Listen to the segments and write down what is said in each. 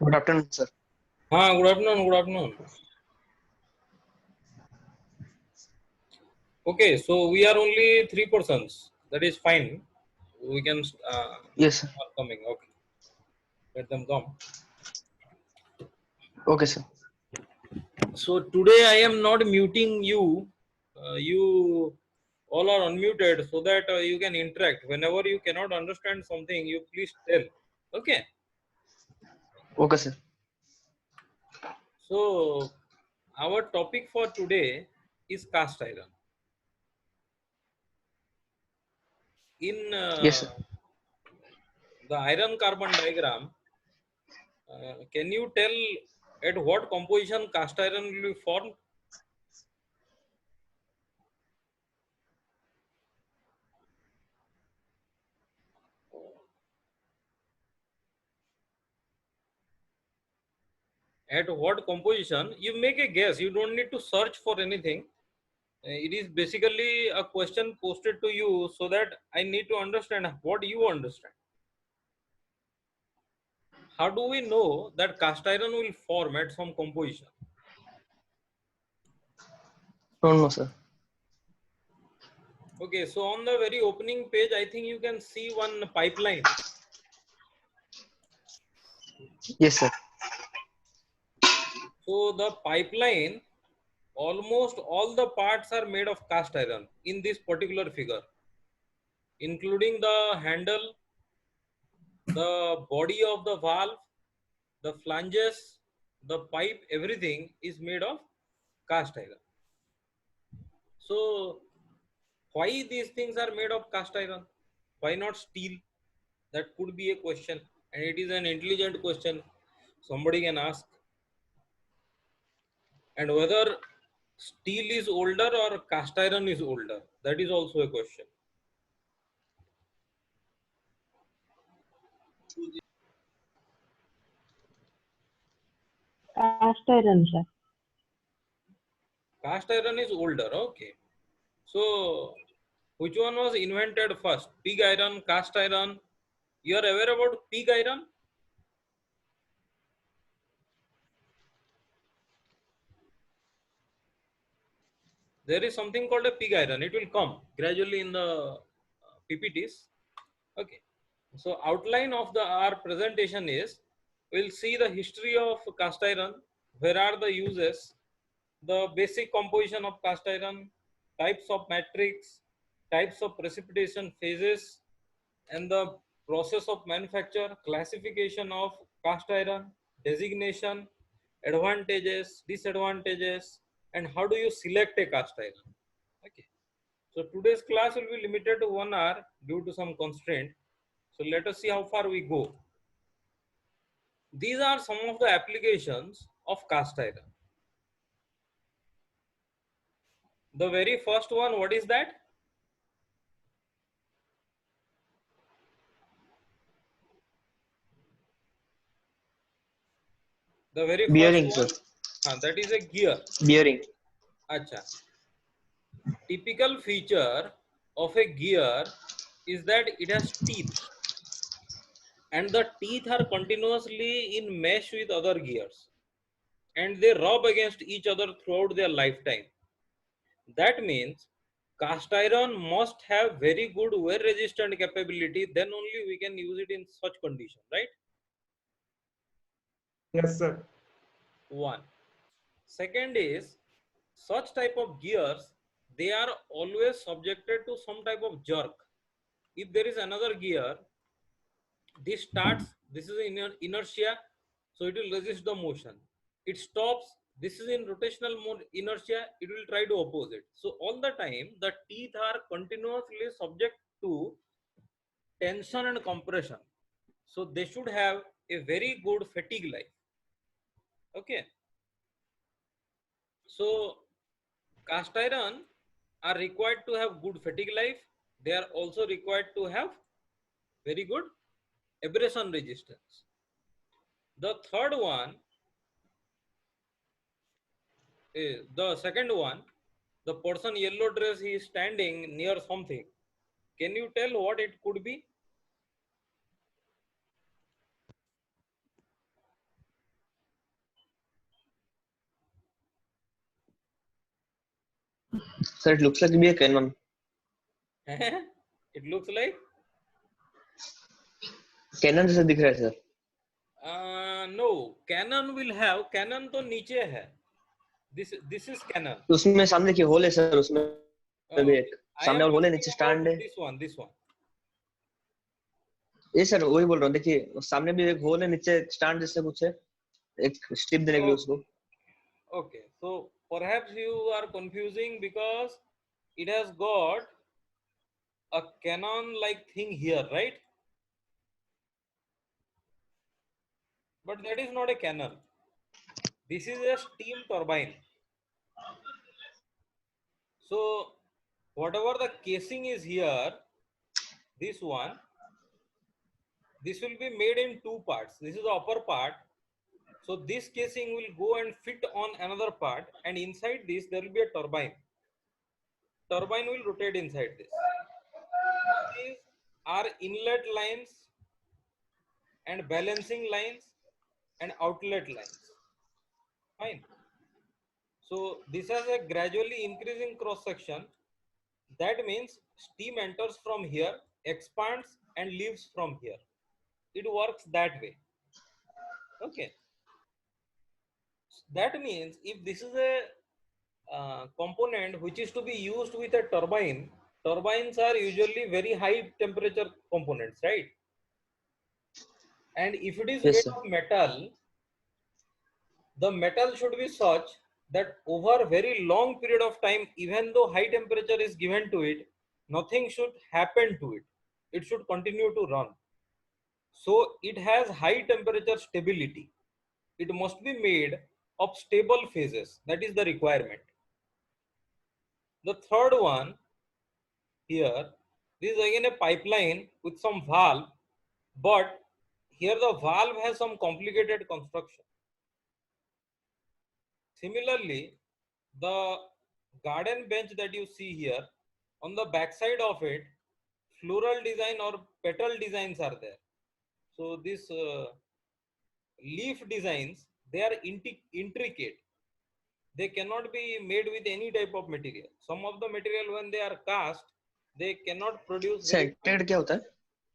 Good afternoon, sir. Good afternoon. Good afternoon. Okay, so we are only three persons. That is fine. We can Yes, sir. are coming. Okay, let them come. Okay, sir. So today I am not muting you. You all are unmuted so that you can interact. Whenever you cannot understand something, you please tell. Okay. Okay, sir. So our topic for today is cast iron. In Yes, sir. the iron carbon diagram, can you tell at what composition cast iron will be formed? At what composition? You make a guess. You don't need to search for anything. It is basically a question posted to you so that I need to understand what you understand. How do we know that cast iron will form at some composition? Don't know, sir. Okay, so on the very opening page, I think you can see one pipeline. Yes, sir. So the pipeline, almost all the parts are made of cast iron in this particular figure, including the handle, the body of the valve, the flanges, the pipe, everything is made of cast iron. So why these things are made of cast iron? Why not steel? That could be a question, and it is an intelligent question somebody can ask. And whether steel is older or cast iron is older, that is also a question. Cast iron, sir. Cast iron is older, okay. So which one was invented first? Pig iron, cast iron? You are aware about pig iron? There is something called a pig iron. It will come gradually in the PPTs. Okay. So outline of the our presentation is, we'll see the history of cast iron, where are the uses, the basic composition of cast iron, types of matrix, types of precipitation phases, and the process of manufacture, classification of cast iron, designation, advantages, disadvantages, and how do you select a cast iron. Okay. So today's class will be limited to 1 hour due to some constraint. So let us see how far we go. These are some of the applications of cast iron. The very first one, what is that? The very first Bearing, sir. one, that is a gear. Bearing. Acha. Typical feature of a gear is that it has teeth, and the teeth are continuously in mesh with other gears, and they rub against each other throughout their lifetime. That means cast iron must have very good wear resistant capability, then only we can use it in such condition, right? Yes, sir. One. Second is, such type of gears, they are always subjected to some type of jerk. If there is another gear, this starts, this is inertia, so it will resist the motion. It stops, this is in rotational mode inertia, it will try to oppose it. So all the time the teeth are continuously subject to tension and compression, so they should have a very good fatigue life. Okay. So cast iron are required to have good fatigue life. They are also required to have very good abrasion resistance. The third one is, the second one, the person yellow dress, he is standing near something. Can you tell what it could be? Sir, it looks like to be a cannon. It looks like Cannon जैसा दिख रहा है sir. no, cannon will have, cannon तो नीचे है. This is cannon. उसमें सामने की होल है सर, उसमें Oh, भी एक I सामने am और होल है, talking नीचे about स्टैंड है. this one. ये सर वही बोल रहा हूँ, देखिए सामने भी एक होल है, नीचे स्टैंड जैसे कुछ है, एक स्ट्रिप देने के लिए उसको. Okay, so perhaps you are confusing because it has got a cannon like thing here, right? But that is not a cannon. This is a steam turbine. So whatever the casing is here, this one, this will be made in two parts. This is the upper part. So this casing will go and fit on another part, and inside this there will be a turbine. Turbine will rotate inside this. These are inlet lines and balancing lines and outlet lines. Fine. So this has a gradually increasing cross section. That means steam enters from here, expands and leaves from here. It works that way. Okay. That means if this is a component which is to be used with a turbine, turbines are usually very high temperature components, right? And if it is Yes made sir. of metal, the metal should be such that over a very long period of time, even though high temperature is given to it, nothing should happen to it. It should continue to run. So it has high temperature stability. It must be made of stable phases. That is the requirement. The third one here, this is again a pipeline with some valve, but here the valve has some complicated construction. Similarly, the garden bench that you see here, on the back side of it, floral design or petal designs are there. So these leaf designs, they are intricate. They cannot be made with any type of material. Some of the material when they are cast, they cannot produce sir very fine. Intricate क्या होता है?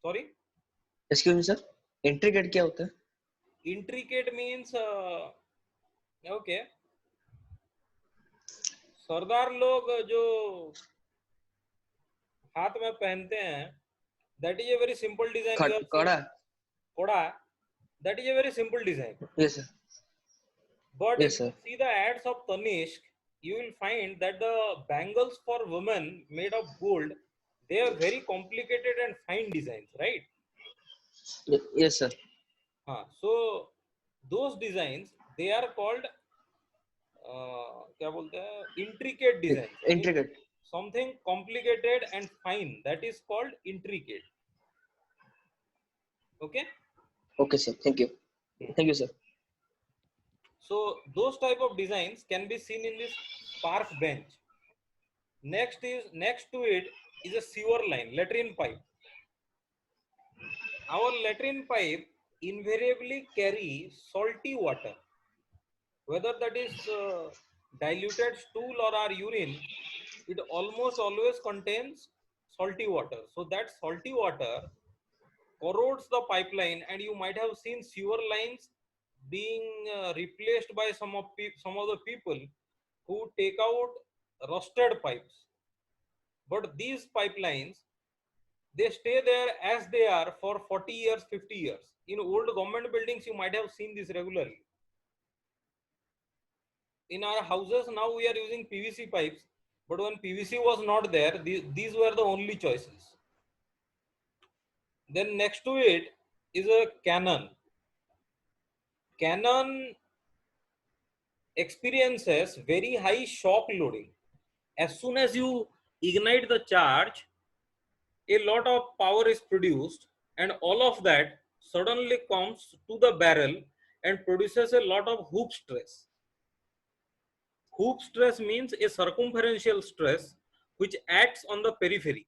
Sorry? Excuse me sir, intricate क्या होता है? Intricate means okay. सरदार लोग जो हाथ में पहनते हैं, that is a very simple design. You have seen कड़ा. koda, that is a very simple design. Yes sir. But Yes if sir. you see the ads of Tanishq, you will find that the bangles for women made of gold, they are very complicated and fine designs, right? Yes sir. So those designs, they are called क्या बोलते हैं, intricate designs. Intricate. Something complicated and fine, that is called intricate. Okay. Okay sir. Thank you. Thank you sir. So those type of designs can be seen in this park bench. Next to it is a sewer line, latrine pipe. Our latrine pipe invariably carry salty water, whether that is diluted stool or our urine. It almost always contains salty water. So that salty water corrodes the pipeline, and you might have seen sewer lines being replaced by some of the people who take out rusted pipes. But these pipelines, they stay there as they are for 40 years, 50 years. In old government buildings, you might have seen this regularly. In our houses now we are using PVC pipes, but when PVC was not there, these were the only choices. Then next to it is a cannon. Cannon experiences very high shock loading. As soon as you ignite the charge, a lot of power is produced, and all of that suddenly comes to the barrel and produces a lot of hoop stress. Hoop stress means a circumferential stress which acts on the periphery.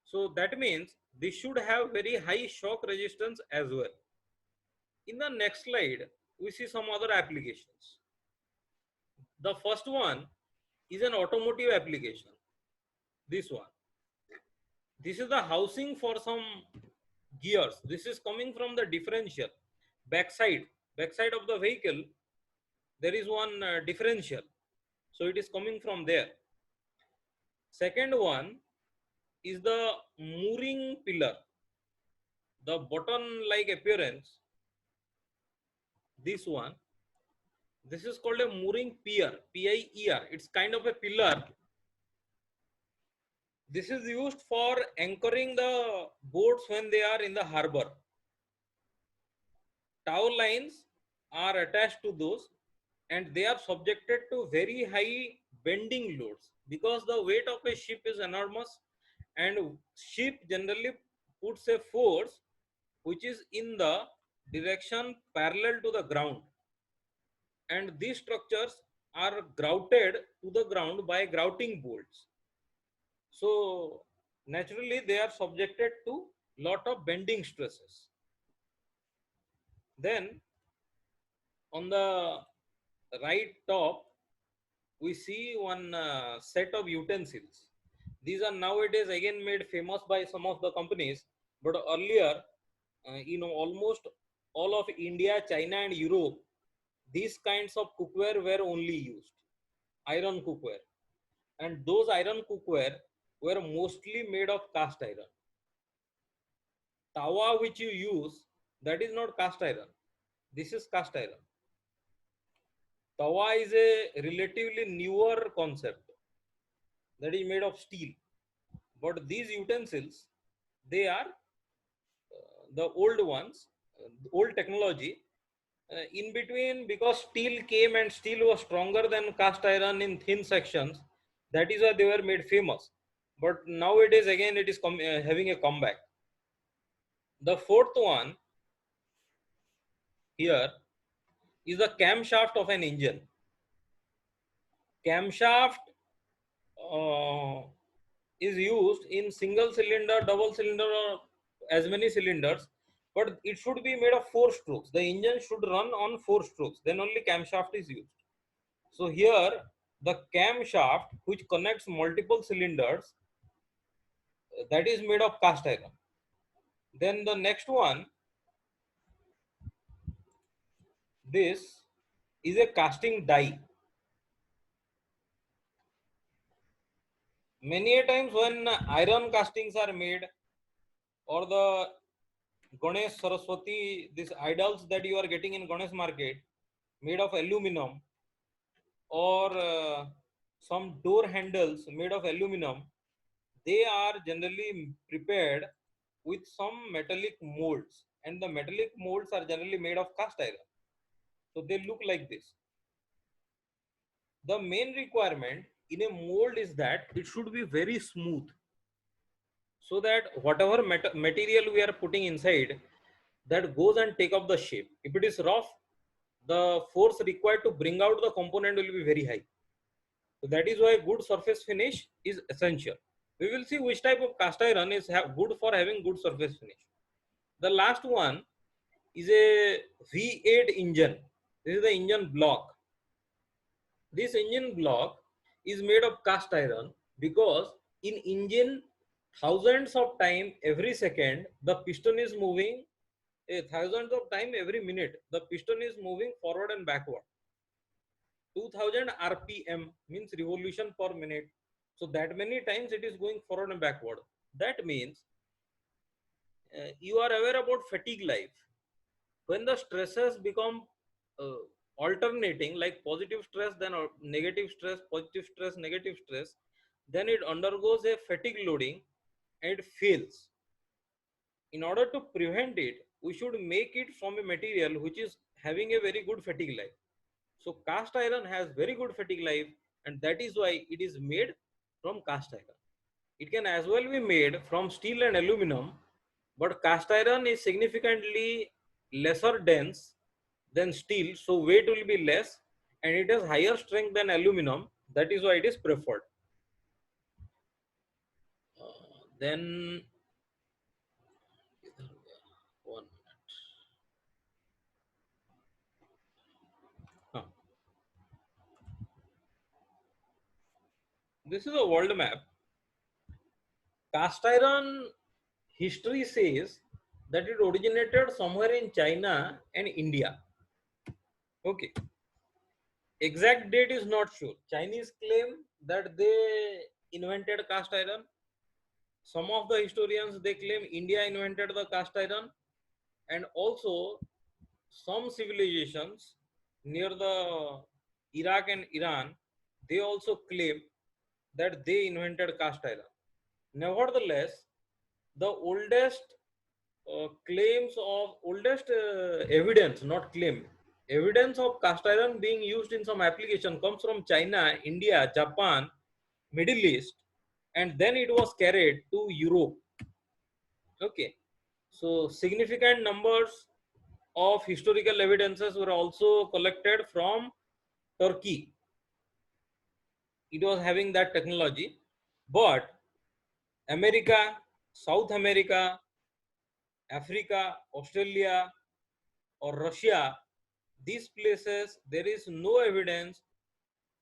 So that means this should have very high shock resistance as well. In the next slide, we see some other applications. The first one is an automotive application. This one. This is the housing for some gears. This is coming from the differential. Backside of the vehicle, there is one differential. So it is coming from there. Second one is the mooring pillar. The button-like appearance. This one. This is called a mooring pier. P-I-E-R. It's kind of a pillar. This is used for anchoring the boats when they are in the harbor. Tow lines are attached to those, and they are subjected to very high bending loads because the weight of a ship is enormous, and ship generally puts a force which is in the direction parallel to the ground, and these structures are grouted to the ground by grouting bolts. So naturally they are subjected to lot of bending stresses. Then on the right top we see one set of utensils. These are nowadays again made famous by some of the companies, but earlier almost all of India, China and Europe, these kinds of cookware were only used, iron cookware, and those iron cookware were mostly made of cast iron. Tawa which you use, that is not cast iron, this is cast iron. Tawa is a relatively newer concept that is made of steel, but these utensils, they are the old ones, old technology. In between, because steel came and steel was stronger than cast iron in thin sections, that is why they were made famous. But nowadays again it is having a comeback. The fourth one here is the camshaft of an engine. Camshaft uh, is used in single cylinder, double cylinder, or as many cylinders, but it should be made of 4 strokes. The engine should run on 4 strokes, then only camshaft is used. So here the camshaft which connects multiple cylinders, that is made of cast iron. Then the next one, this is a casting die. Many a times when iron castings are made, or the Ganesh, Saraswati, these idols that you are getting in Ganesh market made of aluminum, or some door handles made of aluminum, they are generally prepared with some metallic molds, and the metallic molds are generally made of cast iron. So they look like this. The main requirement in a mold is that it should be very smooth, so that whatever material we are putting inside, that goes and take up the shape. If it is rough, the force required to bring out the component will be very high. So that is why good surface finish is essential. We will see which type of cast iron is good for having good surface finish. The last one is a V8 engine. This is the engine block. This engine block is made of cast iron because in engine, thousands of time every second the piston is moving, thousands of time every minute the piston is moving forward and backward. 2000 rpm means revolution per minute. So that many times it is going forward and backward. That means you are aware about fatigue life. When the stresses become uh, alternating, like positive stress, then negative stress, positive stress, negative stress, then it undergoes a fatigue loading and it fails. In order to prevent it, we should make it from a material which is having a very good fatigue life. So cast iron has very good fatigue life, and that is why it is made from cast iron. It can as well be made from steel and aluminum, but cast iron is significantly lesser dense than steel, so weight will be less, and it has higher strength than aluminum. That is why it is preferred. Then one minute. Huh. this is a world map. Cast iron history says that it originated somewhere in China and India. Okay. Exact date is not sure. Chinese claim that they invented cast iron. Some of the historians they claim India invented the cast iron, and also some civilizations near the Iraq and Iran they also claim that they invented cast iron. Nevertheless, the oldest evidence, not claim, evidence of cast iron being used in some application comes from China, India, Japan, Middle East, and then it was carried to Europe. Okay, so significant numbers of historical evidences were also collected from Turkey. It was having that technology, but America, South America, Africa, Australia, or Russia, these places, there is no evidence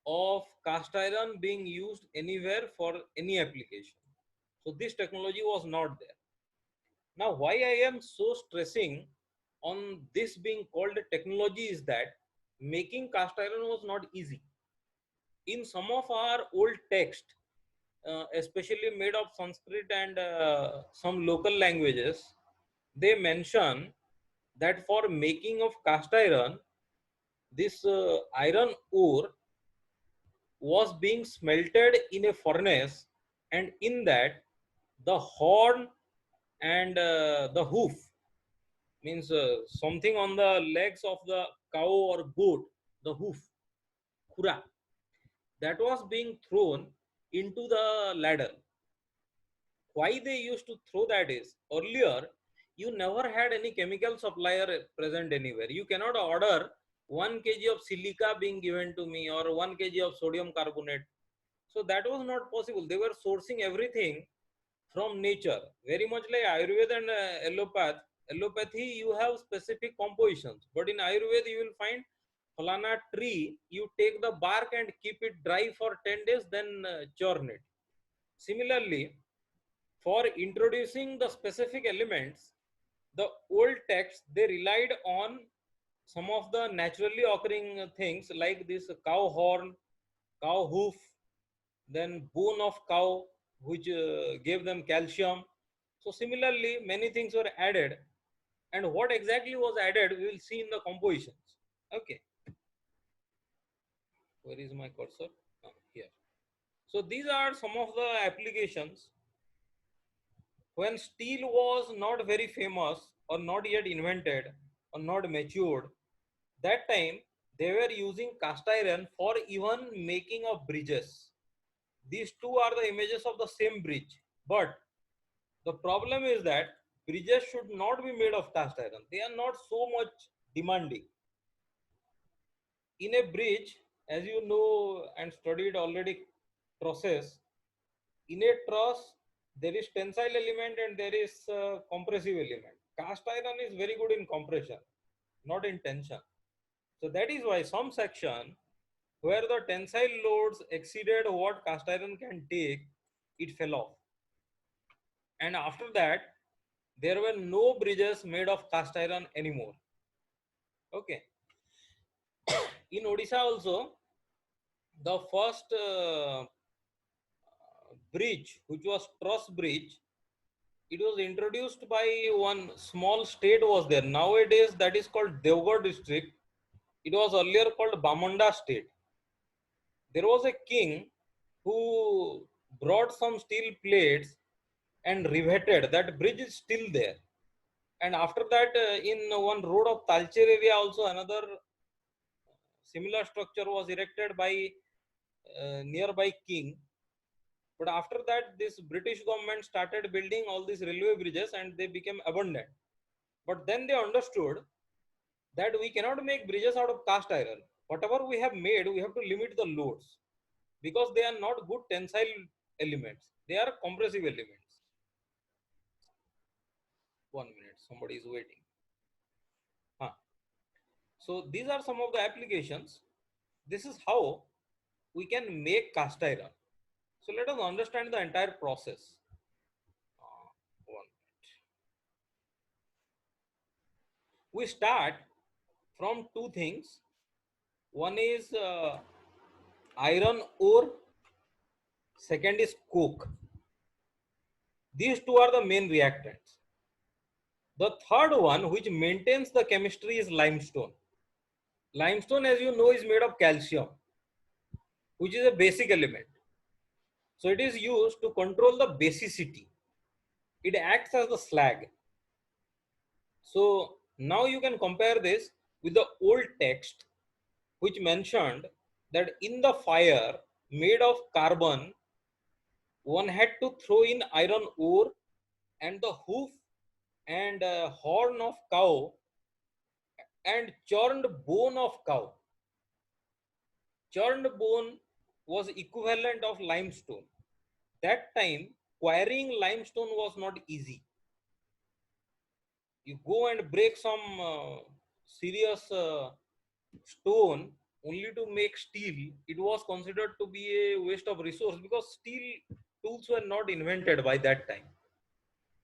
of cast iron being used anywhere for any application. So this technology was not there. Now, why I am so stressing on this being called a technology is that making cast iron was not easy. In some of our old text, especially made of Sanskrit and some local languages, they mention that for making of cast iron, this iron ore was being smelted in a furnace, and in that the horn and the hoof, means something on the legs of the cow or goat, the hoof, khura, that was being thrown into the ladle. Why they used to throw that is, earlier you never had any chemical supplier present anywhere. You cannot order 1 kg of silica being given to me or 1 kg of sodium carbonate. So that was not possible. They were sourcing everything from nature, very much like Ayurveda and allopath. Allopathy, you have specific compositions, but in Ayurveda you will find falana tree, you take the bark and keep it dry for 10 days, then churn it. Similarly, for introducing the specific elements, the old texts they relied on some of the naturally occurring things like this cow horn, cow hoof, then bone of cow, which gave them calcium. So similarly, many things were added, and what exactly was added, we will see in the compositions. Okay, where is my cursor? Here. So these are some of the applications when steel was not very famous or not yet invented or not matured. That time they were using cast iron for even making of bridges. These two are the images of the same bridge, but the problem is that bridges should not be made of cast iron. They are not so much demanding. In a bridge, as you know and studied already, process, in a truss there is tensile element and there is compressive element. Cast iron is very good in compression, not in tension. So that is why some section where the tensile loads exceeded what cast iron can take, it fell off. And after that, there were no bridges made of cast iron anymore. Okay. In Odisha also, the first bridge, which was truss bridge, it was introduced by one small state was there. Nowadays, that is called Devgarh district. It was earlier called Bamanda state. There was a king who brought some steel plates and riveted. That bridge is still there. And after that, in one road of Talcher area, also another similar structure was erected by nearby king. But after that, this British government started building all these railway bridges and they became abundant. But then they understood that we cannot make bridges out of cast iron. Whatever we have made, we have to limit the loads because they are not good tensile elements. They are compressive elements. 1 minute, somebody is waiting. So these are some of the applications. This is how we can make cast iron. So let us understand the entire process. One minute. We start from two things. One is iron ore, second is coke. These two are the main reactants. The third one, which maintains the chemistry, is limestone. Limestone, as you know, is made of calcium, which is a basic element. So it is used to control the basicity. It acts as the slag. So now you can compare this with the old text, which mentioned that in the fire made of carbon, one had to throw in iron ore and the hoof and horn of cow and churned bone of cow. Churned bone was equivalent of limestone. That time, quarrying limestone was not easy. You go and break some serious stone only to make steel. It was considered to be a waste of resource because steel tools were not invented by that time.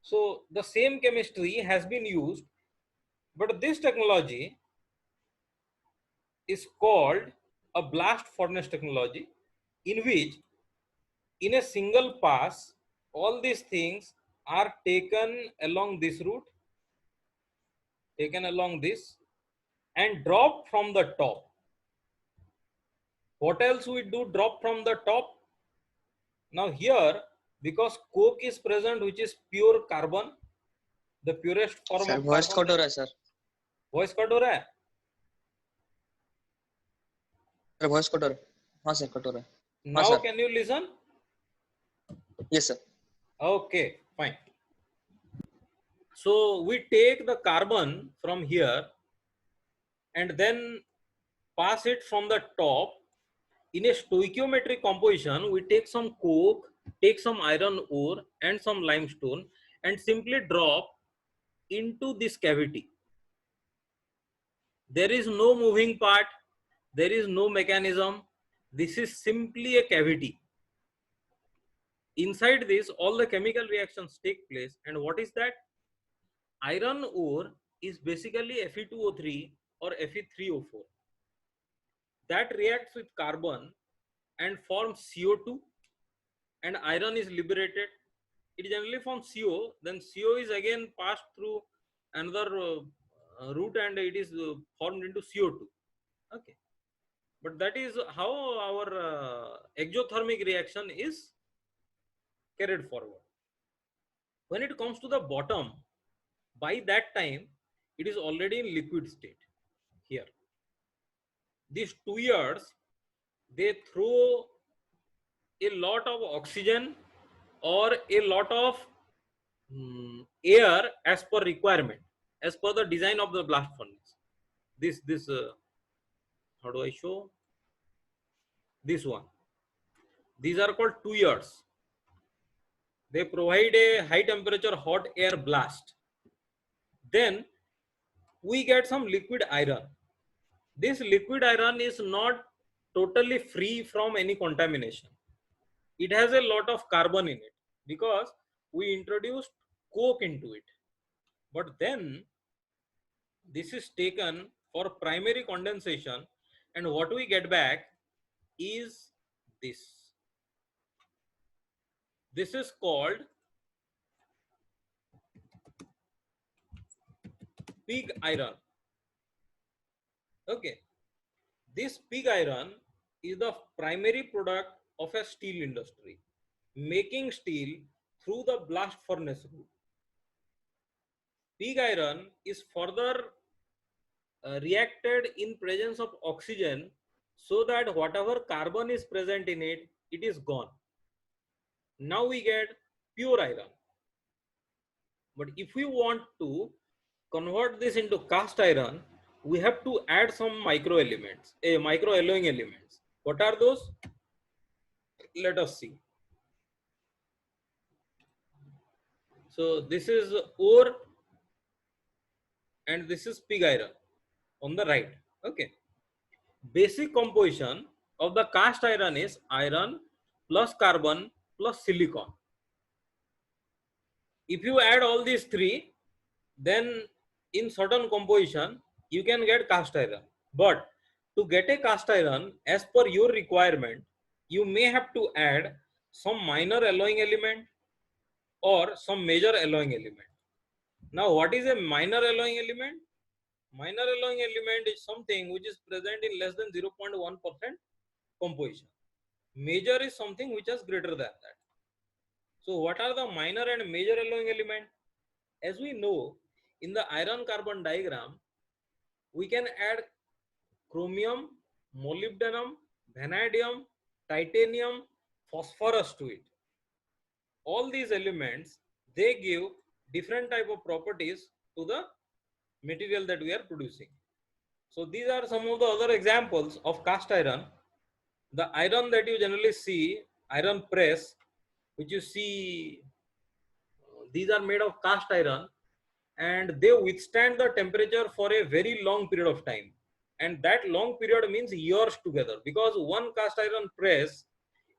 So the same chemistry has been used, but this technology is called a blast furnace technology, in which in a single pass all these things are taken along this route, taken along this, and dropped from the top. What else we do? Drop from the top. Now here, because coke is present, which is pure carbon, the purest form sir of voice carbon. Cut हो रहा है sir Voice cut हो रहा है? Sir voice cut हो रहा है हाँ सर कट हो रहा है हाँ Now sir can you listen? Yes sir Okay, fine. So we take the carbon from here and then pass it from the top. In a stoichiometric composition, we take some coke, take some iron ore and some limestone and simply drop into this cavity. There is no moving part, there is no mechanism. This is simply a cavity. Inside this, all the chemical reactions take place. And what is that? Iron ore is basically Fe2O3 or Fe3O4. That reacts with carbon and forms CO2, and iron is liberated. It generally forms CO, then CO is again passed through another route and it is formed into CO2. Okay, but that is how our exothermic reaction is carried forward. When it comes to the bottom, by that time it is already in liquid state. Here, these 2 years, they throw a lot of oxygen or a lot of air as per requirement, as per the design of the blast furnace. This how do I show? This one. These are called 2 years. They provide a high temperature hot air blast. Then we get some liquid iron. This liquid iron is not totally free from any contamination. It has a lot of carbon in it because we introduced coke into it. But then this is taken for primary condensation, and what we get back is this. This is called pig iron. Okay, this pig iron is the primary product of a steel industry, making steel through the blast furnace route. Pig iron is further reacted in presence of oxygen so that whatever carbon is present in it, it is gone. Now we get pure iron. But if we want to convert this into cast iron, we have to add some micro elements, micro alloying elements. What are those? Let us see. So this is ore and this is pig iron on the right. Okay. Basic composition of the cast iron is iron plus carbon plus silicon. If you add all these three, then in certain composition you can get cast iron. But to get a cast iron as per your requirement, you may have to add some minor alloying element or some major alloying element. Now, what is a minor alloying element? Minor alloying element is something which is present in less than 0.1% composition. Major is something which is greater than that. So what are the minor and major alloying element? As we know, in the iron carbon diagram, we can add chromium, molybdenum, vanadium, titanium, phosphorus to it. All these elements, they give different type of properties to the material that we are producing. So these are some of the other examples of cast iron. The iron that you generally see, iron press, which you see, these are made of cast iron, and they withstand the temperature for a very long period of time. And that long period means years together, because one cast iron press,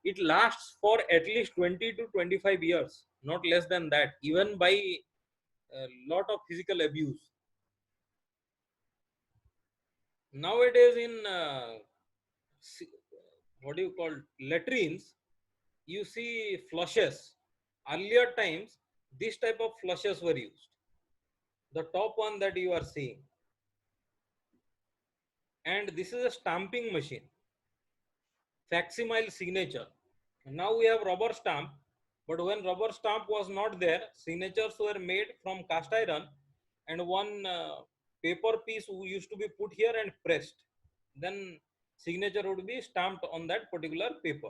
it lasts for at least 20 to 25 years, not less than that, even by a lot of physical abuse. Nowadays in what do you call latrines, you see flushes. Earlier times this type of flushes were used. The top one that you are seeing, and this is a stamping machine, facsimile signature. Now we have rubber stamp, but when rubber stamp was not there, signatures were made from cast iron, and one paper piece used to be put here and pressed, then signature would be stamped on that particular paper.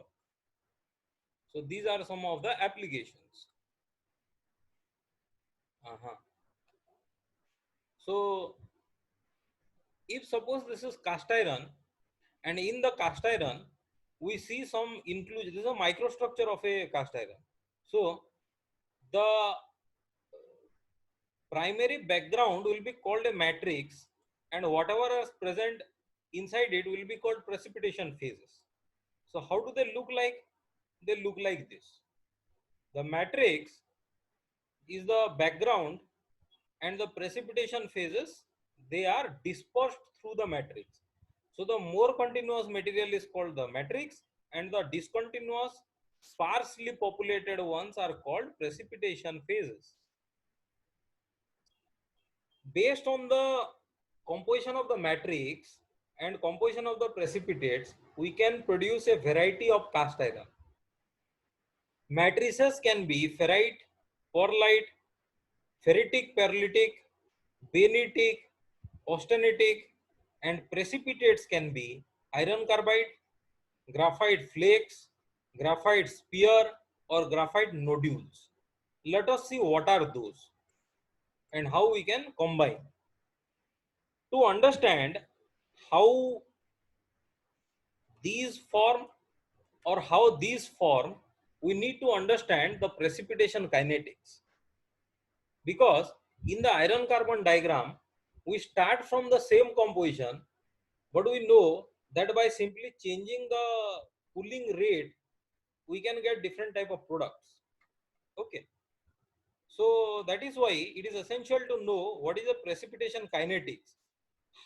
So these are some of the applications. So if suppose this is cast iron, and in the cast iron we see some inclusion, this is a microstructure of a cast iron. So the primary background will be called a matrix, and whatever is present inside it will be called precipitation phases. So how do they look like? They look like this. The matrix is the background, and the precipitation phases, they are dispersed through the matrix. So the more continuous material is called the matrix, and the discontinuous, sparsely populated ones are called precipitation phases. Based on the composition of the matrix and composition of the precipitates, we can produce a variety of cast iron. Matrices can be ferrite, pearlite, ferritic paralytic, behnitic, austenitic, and precipitates can be iron carbide, graphite flakes, graphite sphere, or graphite nodules. Let us see what are those and how we can combine. To understand how these form or how these form, we need to understand the precipitation kinetics. Because in the iron carbon diagram, we start from the same composition, but we know that by simply changing the cooling rate, we can get different type of products. Okay. So that is why it is essential to know what is the precipitation kinetics.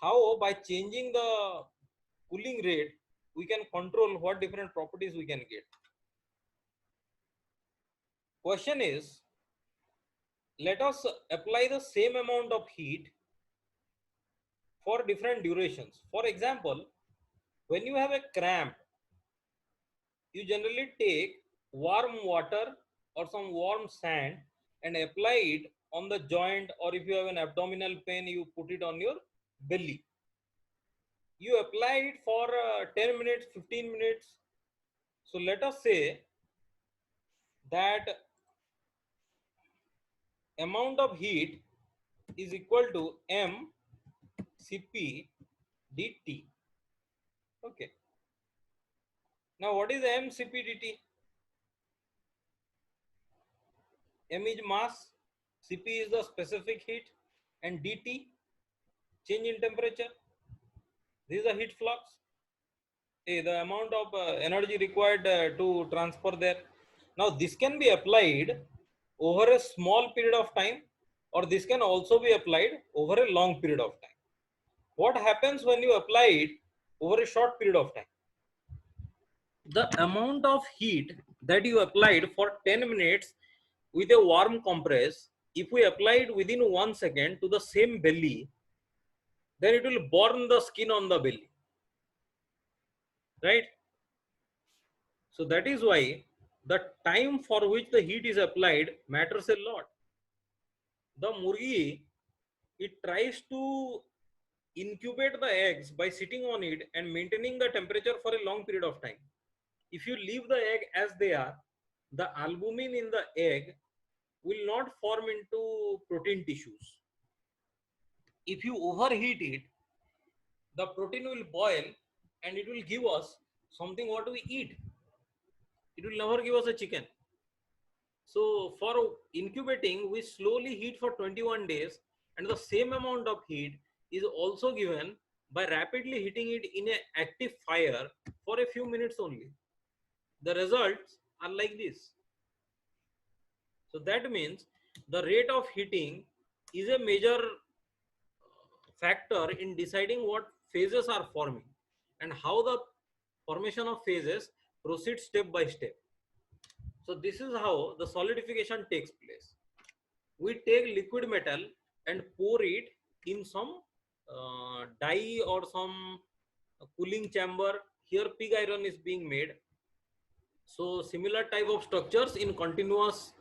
How by changing the cooling rate, we can control what different properties we can get. Question is, let us apply the same amount of heat for different durations. For example, when you have a cramp, you generally take warm water or some warm sand and apply it on the joint, or if you have an abdominal pain, you put it on your belly. You apply it for 10 minutes, 15 minutes. So let us say that amount of heat is equal to m Cp dt. Okay. Now what is m Cp dt? M is mass, Cp is the specific heat, and dt change in temperature. This is the heat flux. the amount of energy required to transfer there. Now this can be applied over a small period of time, or this can also be applied over a long period of time. What happens when you apply it over a short period of time? The amount of heat that you applied for 10 minutes with a warm compress, if we apply it within 1 second to the same belly, then it will burn the skin on the belly, right? So that is why the time for which the heat is applied matters a lot. The murgi, it tries to incubate the eggs by sitting on it and maintaining the temperature for a long period of time. If you leave the egg as they are, the albumin in the egg will not form into protein tissues. If you overheat it, the protein will boil and it will give us something what we eat. It will never give us a chicken. So for incubating, we slowly heat for 21 days, and the same amount of heat is also given by rapidly heating it in an active fire for a few minutes only. The results are like this. So that means the rate of heating is a major factor in deciding what phases are forming and how the formation of phases proceeds step by step. So this is how the solidification takes place. We take liquid metal and pour it in some dye or some cooling chamber. Here pig iron is being made. So similar type of structures in continuous,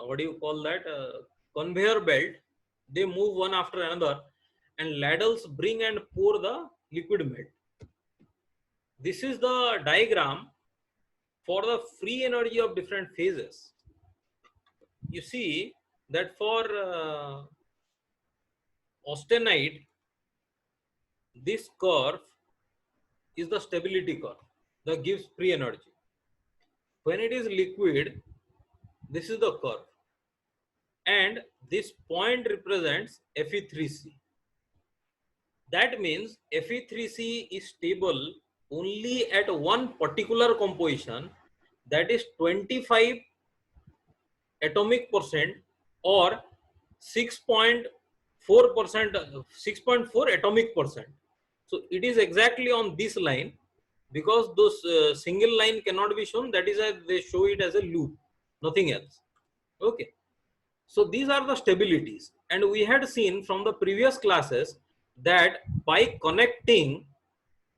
what do you call that, conveyor belt, they move one after another, and ladles bring and pour the liquid melt. This is the diagram for the free energy of different phases. You see that for austenite, this curve is the stability curve that gives free energy. When it is liquid, this is the curve, and this point represents Fe3C. That means Fe3C is stable only at one particular composition, that is 25 atomic percent or 6.4%, 6.4 atomic percent. So it is exactly on this line, because those single line cannot be shown. That is why they show it as a loop, nothing else. Okay. So these are the stabilities, and we had seen from the previous classes that by connecting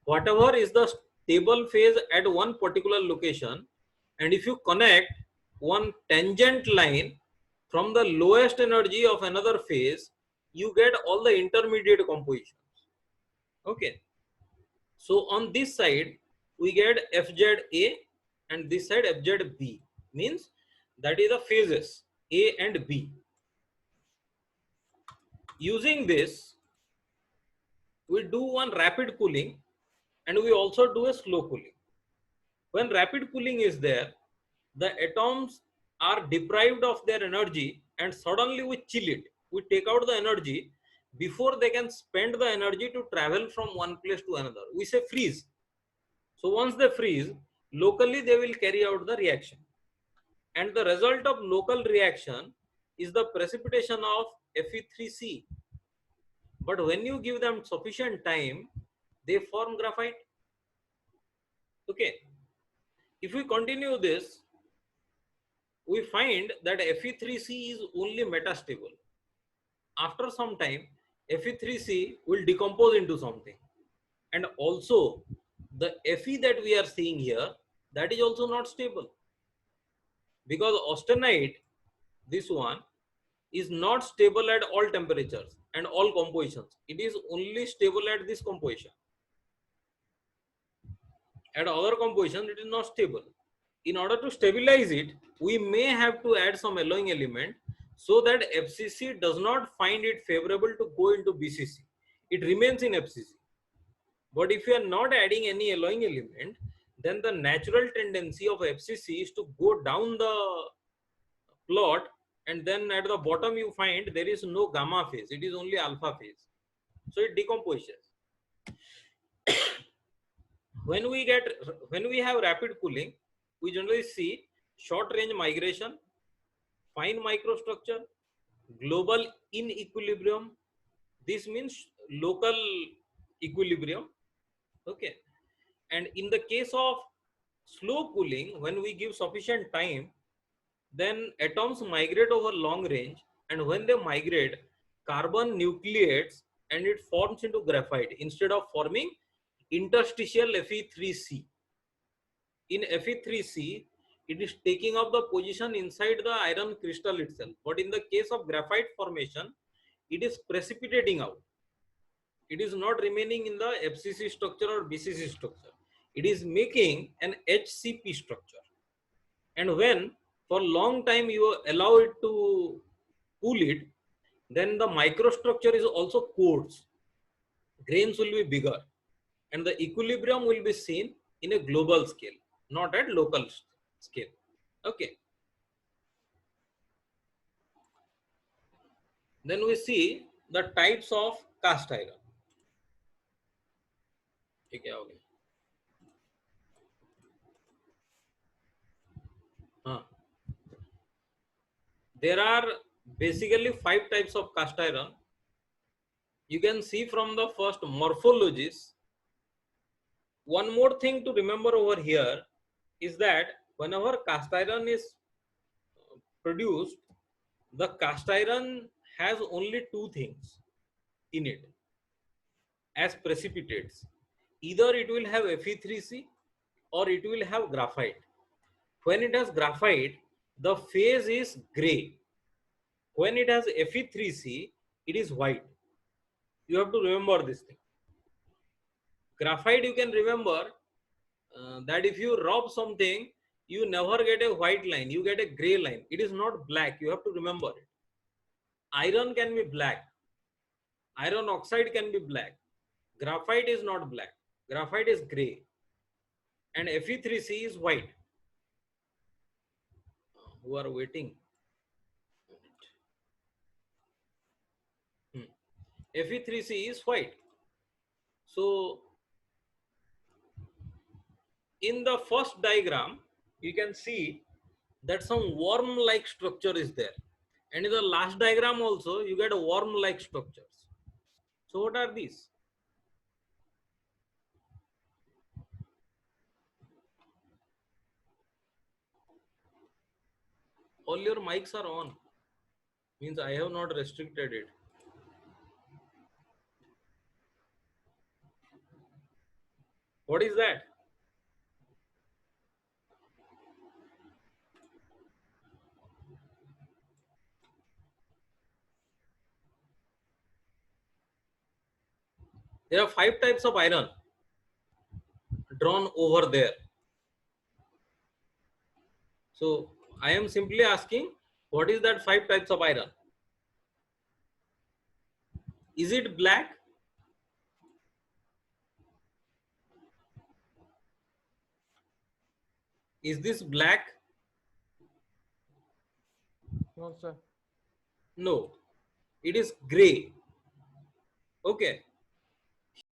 whatever is the stable phase at one particular location, and if you connect one tangent line from the lowest energy of another phase, you get all the intermediate compositions. Okay. So on this side, we get FZA, and this side FZB, means that is the phases A and B. Using this, we do one rapid cooling and we also do a slow cooling. When rapid cooling is there, the atoms are deprived of their energy and suddenly we chill it. We take out the energy before they can spend the energy to travel from one place to another. We say freeze. So once they freeze, locally they will carry out the reaction. And the result of local reaction is the precipitation of Fe3C. But when you give them sufficient time, they form graphite. Okay. If we continue this, we find that Fe3C is only metastable. After some time, Fe3C will decompose into something. And also, the Fe that we are seeing here, that is also not stable. Because austenite, this one, is not stable at all temperatures and all compositions. It is only stable at this composition. At other compositions, it is not stable. In order to stabilize it, we may have to add some alloying element so that FCC does not find it favorable to go into BCC. It remains in FCC. But if you are not adding any alloying element, then the natural tendency of FCC is to go down the plot, and then at the bottom you find there is no gamma phase, it is only alpha phase. So it decomposes. when we have rapid cooling, we generally see short range migration, fine microstructure, global inequilibrium. This means local equilibrium. Okay. And in the case of slow cooling, when we give sufficient time, then atoms migrate over long range, and when they migrate, carbon nucleates and it forms into graphite instead of forming interstitial Fe3C. In Fe3C, it is taking up the position inside the iron crystal itself. But in the case of graphite formation, it is precipitating out. It is not remaining in the FCC structure or BCC structure. It is making an HCP structure. And when for long time you allow it to cool it, then the microstructure is also coarse. Grains will be bigger, and the equilibrium will be seen in a global scale, not at local scale. Okay. Then we see the types of cast iron. Okay, okay. There are basically 5 types of cast iron. You can see from the first morphologies. One more thing to remember over here is that whenever cast iron is produced, the cast iron has only 2 things in it as precipitates. Either it will have Fe3C or it will have graphite. When it has graphite, the phase is gray. When it has Fe3C, it is white. You have to remember this thing. Graphite, you can remember that if you rub something, you never get a white line, you get a gray line. It is not black. You have to remember it. Iron can be black. Iron oxide can be black. Graphite is not black. Graphite is gray. And Fe3C is white. Who are waiting? Fe3C is white. So in the first diagram, you can see that some worm-like structure is there. And in the last diagram also, you get a worm-like structures. So what are these? All your mics are on. Means I have not restricted it. What is that? There are 5 types of iron drawn over there. So I am simply asking, what is that 5 types of iron? Is it black? Is this black? No, sir. No, it is gray. Okay.